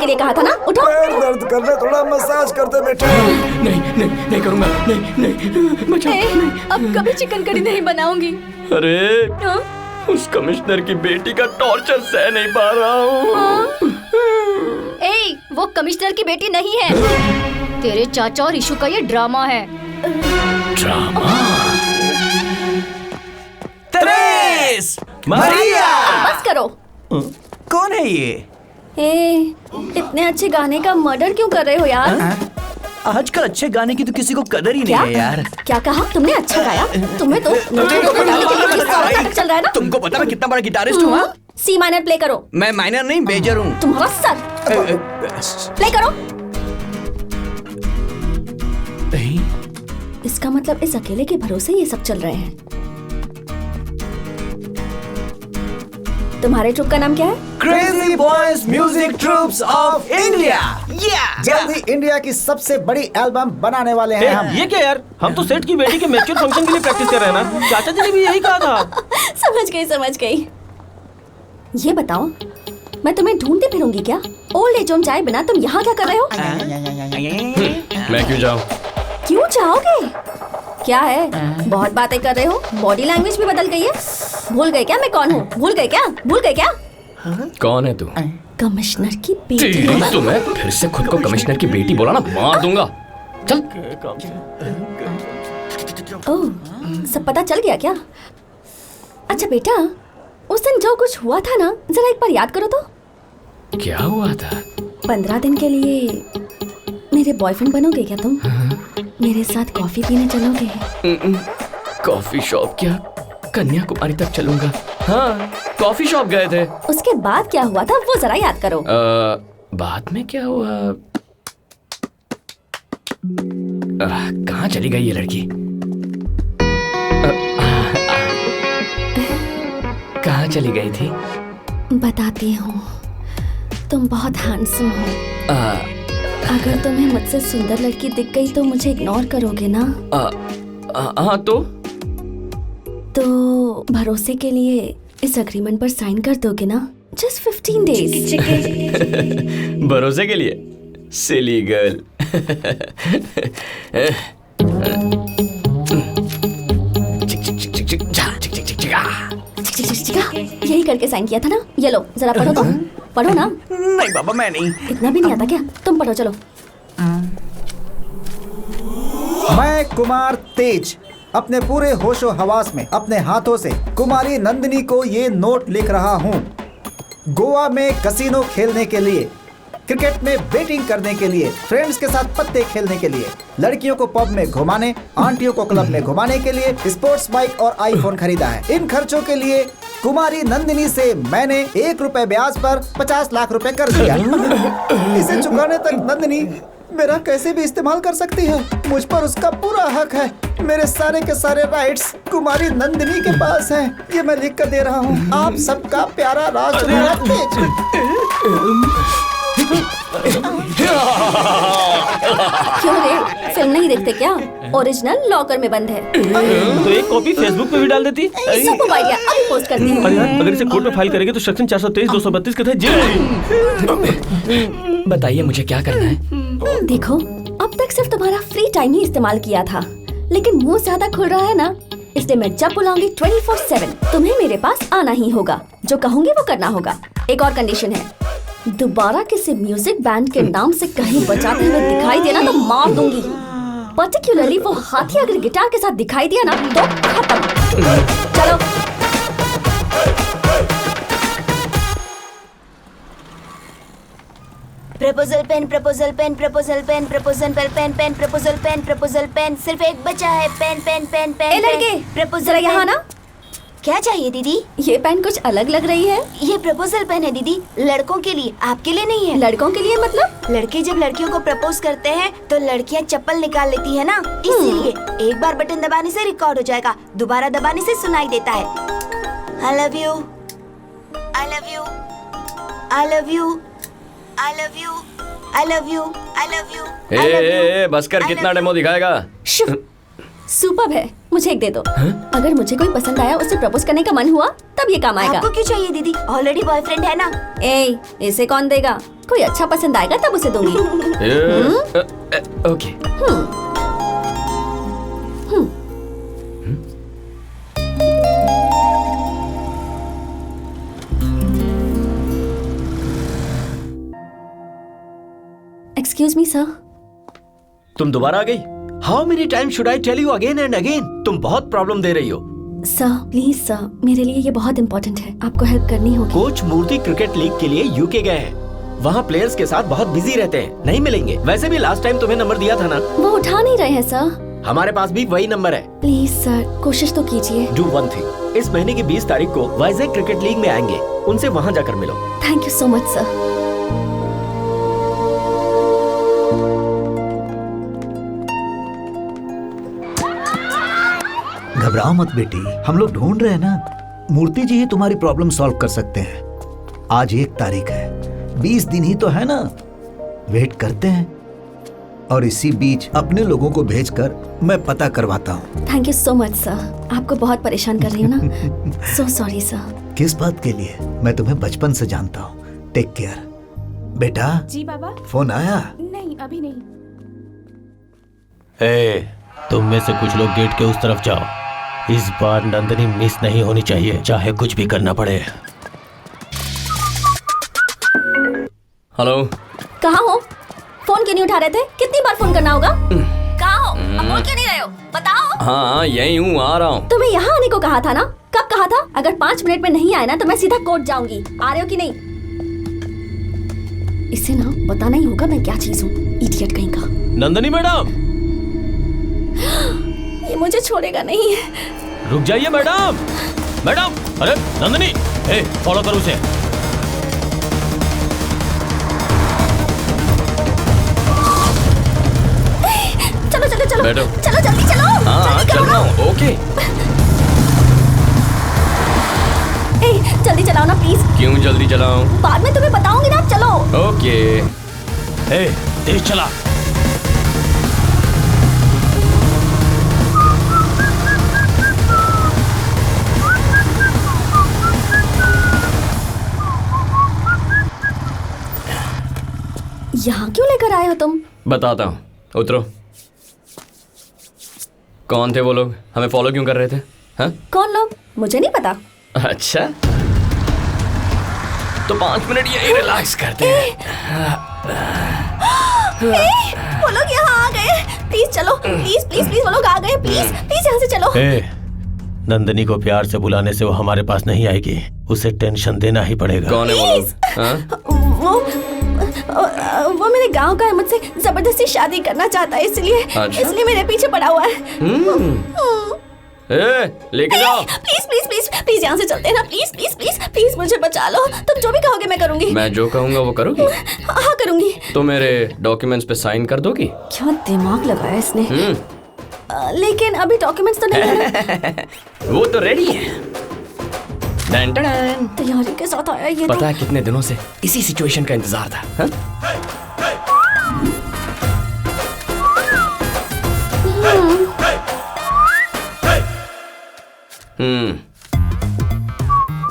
लिए कहा था ना, उठो। पैर दर्द कर रहे, थोड़ा मसाज करते बेटे। नहीं करूँगा, नहीं बचाओ। अब कभी चिकन करी नहीं बनाऊंगी। अरे उस कमिश्नर की बेटी का टॉर्चर सह नहीं पा रहा हूँ। वो कमिश्नर की बेटी नहीं है, तेरे चाचा और इशू का ये ड्रामा है। ड्रामा? तेरेस! मारिया! बस करो। कौन है ये? इतने अच्छे गाने का मर्डर क्यों कर रहे हो यार? आजकल अच्छे गाने की तो किसी को कदर ही नहीं है यार। क्या कहा तुमने? अच्छा गाया? तुम्हें तो चल रहा है ना। तुमको पता मैं कितना बड़ा गिटारिस्ट हूँ? सी माइनर प्ले करो। मैं माइनर नहीं, मेजर हूँ। तुम्हारा सर प्ले करो। इसका मतलब इस अकेले के भरोसे ये सब चल रहे हैं। तुम्हारे ट्रुप का नाम क्या है? Crazy boys music troops of India. जल्दी इंडिया की सबसे बड़ी एल्बम बनाने वाले हैं हम। ये क्या यार, हम तो सेठ की बेटी के मैच्योर फंक्शन के लिए प्रैक्टिस कर रहे हैं ना। चाचा जी ने भी यही कहा था। समझ गई। ये बताओ, मैं तुम्हें ढूंढती फिरूंगी क्या? ओल्ड एज होम जाए बिना तुम यहाँ क्या कर रहे हो? मैं क्यों जाऊँ? क्यों जाओगे? क्या है, बहुत बातें कर रहे हो? बॉडी लैंग्वेज भी बदल गई है। भूल गए क्या मैं कौन हूँ? भूल गए क्या? कौन है तू? कमिश्नर की बेटी। तुम्हें फिर से खुद को कमिश्नर की बेटी बोला ना, मार दूंगा। चल। ओह, सब पता चल गया क्या? अच्छा बेटा, उस दिन जो कुछ हुआ था ना, जरा एक बार याद करो तो। क्या हुआ था? 15 दिन के लिए मेरे बॉयफ्रेंड बनोगे क्या तुम? मेरे साथ कॉफी पीने चलोगे? कॉफी शॉप क्या, कन्याकुमारी तक चलूंगा। हाँ, कॉफी शॉप गए थे। उसके बाद क्या हुआ था वो जरा याद करो। बाद में क्या हुआ? कहाँ चली गई ये लड़की? कहाँ चली गई थी? बताती हूँ। तुम बहुत हैंडसम हो। अगर तुम्हें मुझसे सुंदर लड़की दिख गई तो मुझे इग्नोर करोगे ना? हाँ तो भरोसे के लिए इस अग्रीमेंट पर साइन कर दोगे ना? Just 15 days. भरोसे के लिए? Silly girl. यही करके साइन किया था ना? ये लो जरा पढ़ो तो। पढ़ो ना। नहीं बाबा, मैं नहीं। इतना भी नहीं आता क्या? तुम पढ़ो चलो। मैं कुमार तेज अपने पूरे होशो हवास में अपने हाथों से कुमारी नंदिनी को ये नोट लिख रहा हूँ। गोवा में कसिनो खेलने के लिए, क्रिकेट में बैटिंग करने के लिए, फ्रेंड्स के साथ पत्ते खेलने के लिए, लड़कियों को पब में घुमाने, आंटियों को क्लब में घुमाने के लिए स्पोर्ट्स बाइक और आईफोन खरीदा है। इन खर्चों के लिए कुमारी नंदिनी से मैंने 1 रुपए ब्याज पर 50 लाख रुपए कर दिया। इसे चुकाने तक नंदिनी मेरा कैसे भी इस्तेमाल कर सकती है। मुझ पर उसका पूरा हक है। मेरे सारे के सारे राइट्स कुमारी नंदिनी के पास हैं। ये मैं लिख कर दे रहा हूँ। आप सबका प्यारा राजकुमार तेज। क्यों रे, फिल्म नहीं देखते क्या? ओरिजिनल लॉकर में बंद है। तो एक कॉपी फेसबुक पे भी डाल देती। सब आइडिया अभी पोस्ट करती हूँ। अरे यार, अगर इसे कोर्ट में फाइल करेंगे तो सेक्शन 423-232 के तहत जेल। बताइए मुझे क्या करना है? देखो, अब तक सिर्फ तुम्हारा फ्री टाइम ही इस्तेमाल किया था, लेकिन मुंह ज्यादा खुल रहा है ना, इसलिए मैं जब बुलाऊंगी 24/7 तुम्हें मेरे पास आना ही होगा। जो कहूंगी वो करना होगा। एक और कंडीशन है, दोबारा किसी म्यूजिक बैंड के नाम से कहीं बजाते हुए दिखाई देना तो मार दूंगी। पर्टिकुलरली वो हाथी अगर गिटार के साथ दिखाई दिया ना तो खत्म। चलो। Proposal pen, proposal pen, proposal pen, proposal pen, pen, proposal pen, proposal pen, सिर्फ एक बचा है। Pen pen pen pen. ए लड़के, प्रपोजल यहाँ ना। क्या चाहिए दीदी? ये पेन कुछ अलग लग रही है। ये प्रपोजल पेन है दीदी, लड़कों के लिए, आपके लिए नहीं है। लड़कों के लिए मतलब? लड़के जब लड़कियों को प्रपोज करते हैं तो लड़कियां चप्पल निकाल लेती है ना, इसीलिए एक बार बटन दबाने से रिकॉर्ड हो जाएगा, दोबारा दबाने से सुनाई देता है। I love you, I love you, I love you, I love you, I love you, I love you, I love you। बस कर, कितना डेमो दिखाएगा? सुपर्ब है, मुझे एक दे दो। अगर मुझे कोई पसंद आया, उससे प्रपोज करने का मन हुआ, तब ये काम आएगा। आपको क्यों चाहिए दीदी? ऑलरेडी बॉयफ्रेंड है ना। ए, इसे कौन देगा? कोई अच्छा पसंद आएगा तब उसे दूंगी। ओके। Excuse me sir. तुम दोबारा आ गई? How many time should I tell you again and again? तुम बहुत प्रॉब्लम दे रही हो। सर प्लीज सर, मेरे लिए ये बहुत इम्पोर्टेंट है, आपको हेल्प करनी होगी। कोच मूर्ति क्रिकेट लीग के लिए यूके गए हैं। वहाँ प्लेयर्स के साथ बहुत बिजी रहते हैं, नहीं मिलेंगे। वैसे भी लास्ट टाइम तुम्हें नंबर दिया था ना। वो उठा नहीं रहे हैं सर। हमारे पास भी वही नंबर है। प्लीज सर, कोशिश तो कीजिए। डू वन थिंग, इस महीने की 20 तारीख को वाइजैक क्रिकेट लीग में आएंगे, उनसे वहाँ जाकर मिलो। Thank you so much sir. घबराओ मत बेटी, हम लोग ढूंढ रहे हैं ना। मूर्ति जी ही तुम्हारी प्रॉब्लम सॉल्व कर सकते हैं। आज 1 तारीख है, 20 दिन ही तो है ना। वेट करते हैं, और इसी बीच अपने लोगों को भेजकर मैं पता करवाता हूँ। Thank you so much sir, आपको बहुत परेशान कर रही हूँ ना। So sorry sir. किस बात के लिए? मैं तुम्हें बचपन से जानता हूँ। टेक केयर बेटा। जी बाबा। फोन आया? नहीं, अभी नहीं। तुम में से कुछ लोग गेट के उस तरफ जाओ। इस बार नंदनी मिस नहीं होनी चाहिए, चाहे कुछ भी करना पड़े। हेलो। कहाँ हो? फोन क्यों नहीं उठा रहे थे? कितनी बार फोन करना होगा? कहाँ हो? अब बोल क्यों नहीं रहे हो? बताओ। हाँ यही हूँ, आ रहा हूँ। तुम्हें यहाँ आने को कहा था ना? कब कहा था? अगर 5 मिनट में नहीं आए ना तो मैं सीधा कोर्ट जाऊंगी। आ रहे हो कि नहीं? इसे ना बताना ही होगा मैं क्या चीज हूँ। इडियट कहीं का। नंदनी मैडम, ये मुझे छोड़ेगा नहीं। रुक जाइए मैडम। मैडम, अरे नंदनी, फॉलो करो उसे। चलो चलो चलो। बैठो। चलो जल्दी चलो। हाँ जल्दी चल करो रहा ना। हूँ। ओके। जल्दी चलाओ ना प्लीज। क्यों जल्दी चलाऊं? बाद में तुम्हें बताऊंगी ना। चलो। ओके। तेज चला। यहाँ क्यों लेकर आए हो तुम? बताता हूँ, उतरो। कौन थे वो लोग? हमें फॉलो क्यों कर रहे थे? हाँ? कौन लोग? मुझे नहीं पता। अच्छा, तो 5 मिनट यही रिलैक्स करते हैं। वो लोग यहाँ आ गए। प्लीज चलो। प्लीज प्लीज प्लीज, वो लोग आ गए। प्लीज प्लीज यहाँ से चलो। नंदनी को प्यार से बुलाने से वो हमारे पास नहीं आएगी, उसे टेंशन देना ही पड़ेगा। कौन है वो लोग? हाँ? वो मेरे गांव का है, मुझसे जबरदस्ती शादी करना चाहता है, इसलिए अच्छा? इसलिए मेरे पीछे पड़ा हुआ है। लेके जाओ। प्लीज प्लीज प्लीज प्लीज यहाँ से चलते हैं ना। प्लीज प्लीज प्लीज प्लीज मुझे बचा लो। तुम जो भी कहोगे मैं करूंगी। मैं जो कहूँगा वो करोगी? हाँ करूंगी। तो मेरे डॉक्यूमेंट्स पे साइन कर दोगी? क्या दिमाग लगाया इसने। लेकिन अभी डॉक्यूमेंट्स तो नहीं है। वो तो रेडी है। Done done done. तैयारी के साथ आया ये। पता है कितने दिनों से इसी सिचुएशन का इंतजार था। हाँ?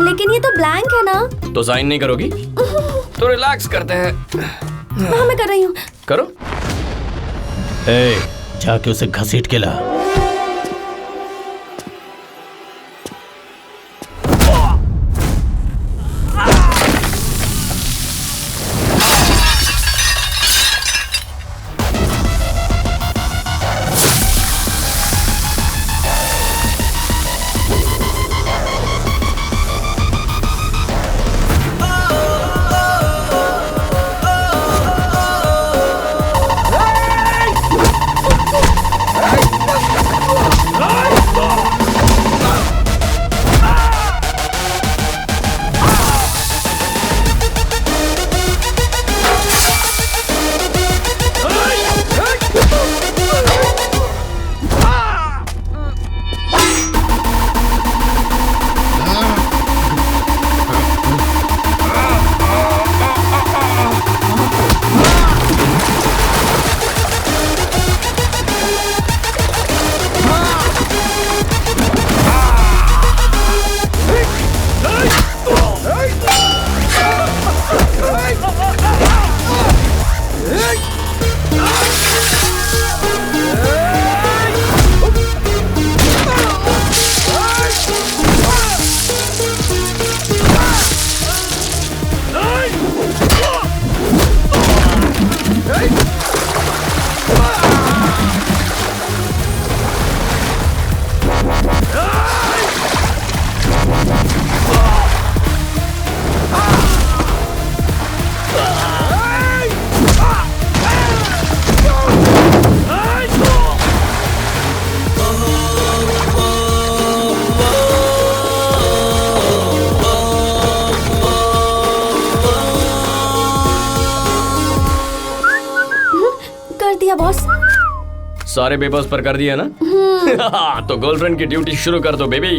लेकिन ये तो ब्लैंक है ना। तो साइन नहीं करोगी? तो रिलैक्स करते हैं। हाँ मैं कर रही हूँ। करो। जाके उसे घसीट के ला। भैया बॉस। सारे पेपर्स पर कर दिया ना? तो गर्लफ्रेंड की ड्यूटी शुरू कर दो बेबी।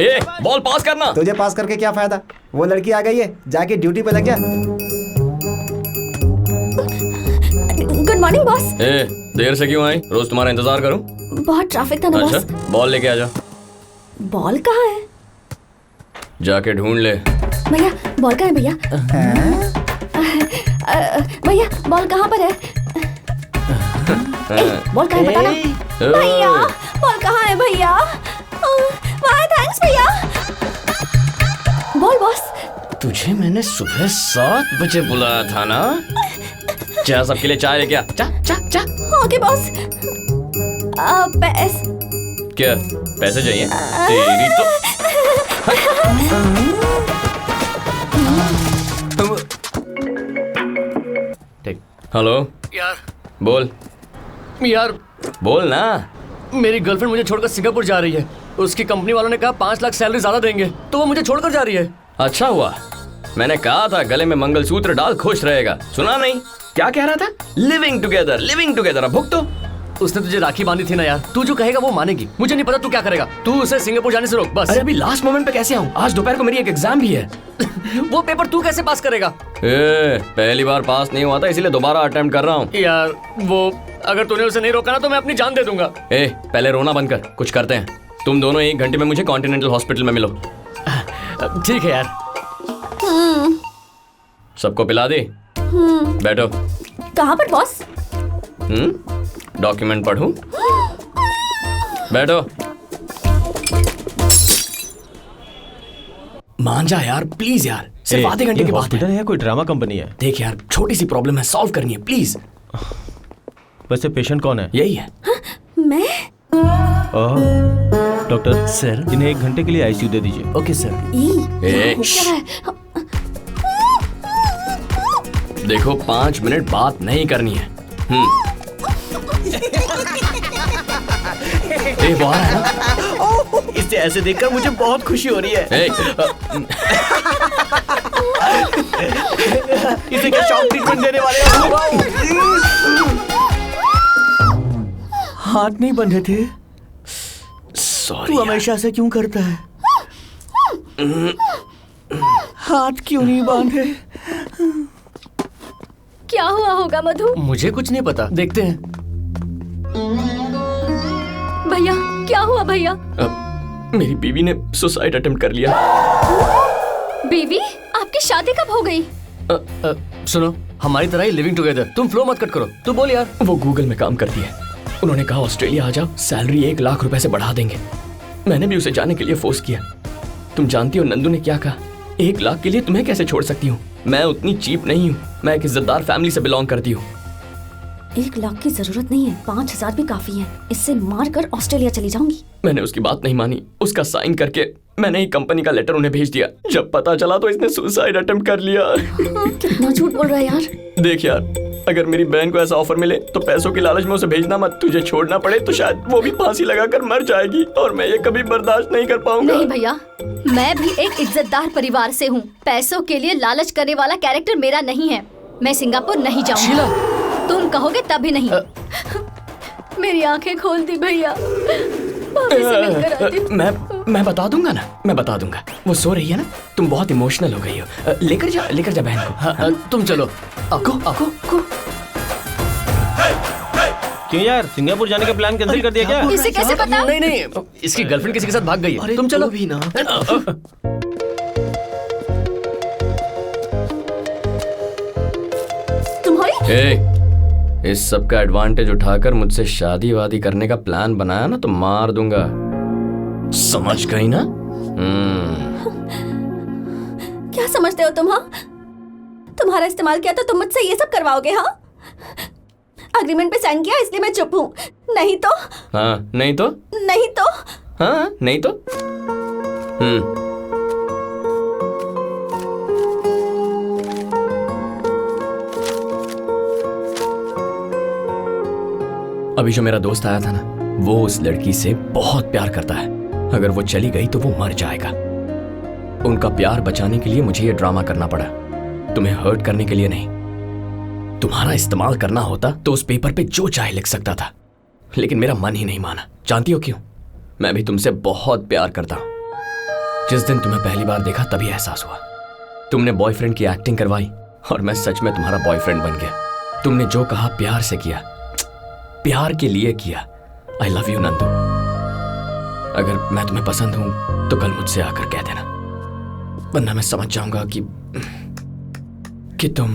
ए, बॉल पास करना। तुझे पास करके क्या फायदा? वो लड़की आ गई है, जाके ड्यूटी पे लग गया। Good morning boss. ए, देर से क्यों आई? रोज तुम्हारा इंतजार करूं? बहुत ट्रैफिक था ना बॉस। अच्छा, बॉल लेके आ जा। बॉल कहाँ है जाके ढूंढ ले। भैया? बॉल कहाँ है भैया? भैया बॉल कहाँ पर है? बॉल कहाँ है बताना। भैया बॉल कहाँ है भैया? वाह थैंक्स भैया। Ball boss. तुझे मैंने सुबह 7 बजे बुलाया था ना? जा सबके लिए चाय लेके आ। चा चा चा। Okay boss. क्या पैसे चाहिए? तेरी तो हेलो यार बोल बोल ना। मेरी गर्लफ्रेंड मुझे छोड़कर सिंगापुर जा रही है। उसकी कंपनी वालों ने कहा 5 लाख सैलरी ज्यादा देंगे, तो वो मुझे छोड़कर जा रही है। अच्छा हुआ, मैंने कहा था गले में मंगलसूत्र डाल खुश रहेगा। सुना नहीं? क्या कह रहा था? Living together. अब भुगतो। उसने तुझे राखी बांधी थी ना यार, तू जो कहेगा वो मानेगी। मुझे नहीं पता तू क्या करेगा। तू उसे सिंगापुर जाने से रोक बस। अरे अभी लास्ट मोमेंट पे कैसे आऊं? आज दोपहर को मेरी एक एग्जाम भी है। वो पेपर तू कैसे पास करेगा? पहली बार पास नहीं हुआ था, इसीलिए दोबारा अटेम्प्ट कर रहा हूँ। यार वो अगर तूने उसे नहीं रोका ना तो मैं अपनी जान दे दूंगा। पहले रोना बंद कर, कुछ करते हैं। तुम दोनों 1 घंटे में मुझे कॉन्टिनेंटल हॉस्पिटल में मिलो। ठीक है यार। सबको पिला दी? बैठो। कहाँ पर बॉस? डॉक्यूमेंट पढ़ूं? बैठो। मान जा यार, प्लीज यार। सिर्फ आधे घंटे की बात हॉस्पिटल है या कोई ड्रामा कंपनी है? देख यार, छोटी सी प्रॉब्लम है, सॉल्व करनी है प्लीज। वैसे पेशेंट कौन है? यही है। मैं? डॉक्टर सर इन्हें 1 घंटे के लिए आईसीयू दे दीजिए। Okay sir. ए, देखो 5 मिनट बात नहीं करनी है। वो आ रहा है ना? इसे ऐसे देखकर मुझे बहुत खुशी हो रही है। इसे क्या शॉक ट्रीटमेंट देने वाले हो? हाथ नहीं बंधे थे? सॉरी। तू हमेशा ऐसे क्यों करता है? हाथ क्यों नहीं बांधे? क्या हुआ होगा मधु? मुझे कुछ नहीं पता, देखते हैं। भैया क्या हुआ भैया? मेरी बीवी ने सुसाइड अटेम्प्ट कर लिया। बीवी? आपकी शादी कब हो गई? सुनो, हमारी तरह ही लिविंग टुगेदर। तुम फ्लो मत कट करो, तू बोल यार। वो गूगल में काम करती है। उन्होंने कहा ऑस्ट्रेलिया आ जाओ, सैलरी 1 लाख रुपए से बढ़ा देंगे। मैंने भी उसे जाने के लिए फोर्स किया। तुम जानती हो नंदू ने क्या कहा? 1 लाख के लिए तुम्हें कैसे छोड़ सकती हूँ? मैं उतनी चीप नहीं हूँ। मैं एक इज्जतदार फैमिली से बिलोंग करती हूँ। 1 लाख की जरूरत नहीं है, 5000 भी काफी है। इससे मार कर ऑस्ट्रेलिया चली जाऊंगी। मैंने उसकी बात नहीं मानी। उसका साइन करके मैंने ही कंपनी का लेटर उन्हें भेज दिया। जब पता चला तो इसने सुसाइड अटेम्प्ट कर लिया। कितना झूठ बोल रहा है यार। देख यार, अगर मेरी बहन को ऐसा ऑफर मिले तो पैसों की लालच में उसे भेजना मत। तुझे छोड़ना पड़े तो शायद वो भी फांसी लगाकर मर जाएगी, और मैं ये कभी बर्दाश्त नहीं कर पाऊंगा। नहीं भैया, मैं भी एक इज्जतदार परिवार से हूँ। पैसों के लिए लालच करने वाला कैरेक्टर मेरा नहीं है। मैं सिंगापुर नहीं जाऊंगी। तुम कहोगे तभी नहीं। मेरी आंखें खोल दी भैया। भाभी से मिलकर आती हूँ। मैं बता दूंगा ना, मैं बता दूंगा। वो सो रही है ना, तुम बहुत इमोशनल हो गई हो। लेकर जा बहन को। तुम चलो। आको। क्यों यार, सिंगापुर जाने का प्लान कैंसिल कर दिया क्या? इसे कैसे पता? नहीं, इसकी गर्लफ्रेंड किसी के साथ भाग गई है। तुम चलो भी ना। तुम्हारी इस सब का एडवांटेज उठाकर मुझसे शादी वादी करने का प्लान बनाया ना तो मार दूंगा। समझ गई ना? क्या समझते हो तुम? हाँ, तुम्हारा इस्तेमाल किया तो तुम मुझसे ये सब करवाओगे? हाँ, अग्रीमेंट पे साइन किया इसलिए मैं चुप हूँ। नहीं तो हाँ, नहीं तो हाँ, नहीं तो अभी जो मेरा दोस्त आया था ना, वो उस लड़की से बहुत प्यार करता है। अगर वो चली गई तो वो मर जाएगा। उनका प्यार बचाने के लिए मुझे ये ड्रामा करना पड़ा, तुम्हें हर्ट करने के लिए नहीं। तुम्हारा इस्तेमाल करना होता तो उस पेपर पे जो चाहे लिख सकता था, लेकिन मेरा मन ही नहीं माना। जानती हो क्यों? मैं भी तुमसे बहुत प्यार करता हूं। जिस दिन तुम्हें पहली बार देखा तभी एहसास हुआ। तुमने बॉयफ्रेंड की एक्टिंग करवाई और मैं सच में तुम्हारा बॉयफ्रेंड बन गया। तुमने जो कहा प्यार से किया, प्यार के लिए किया। I love you Nandu. अगर मैं तुम्हें पसंद हूं तो कल मुझसे आकर कह देना, वरना मैं समझ जाऊंगा कि तुम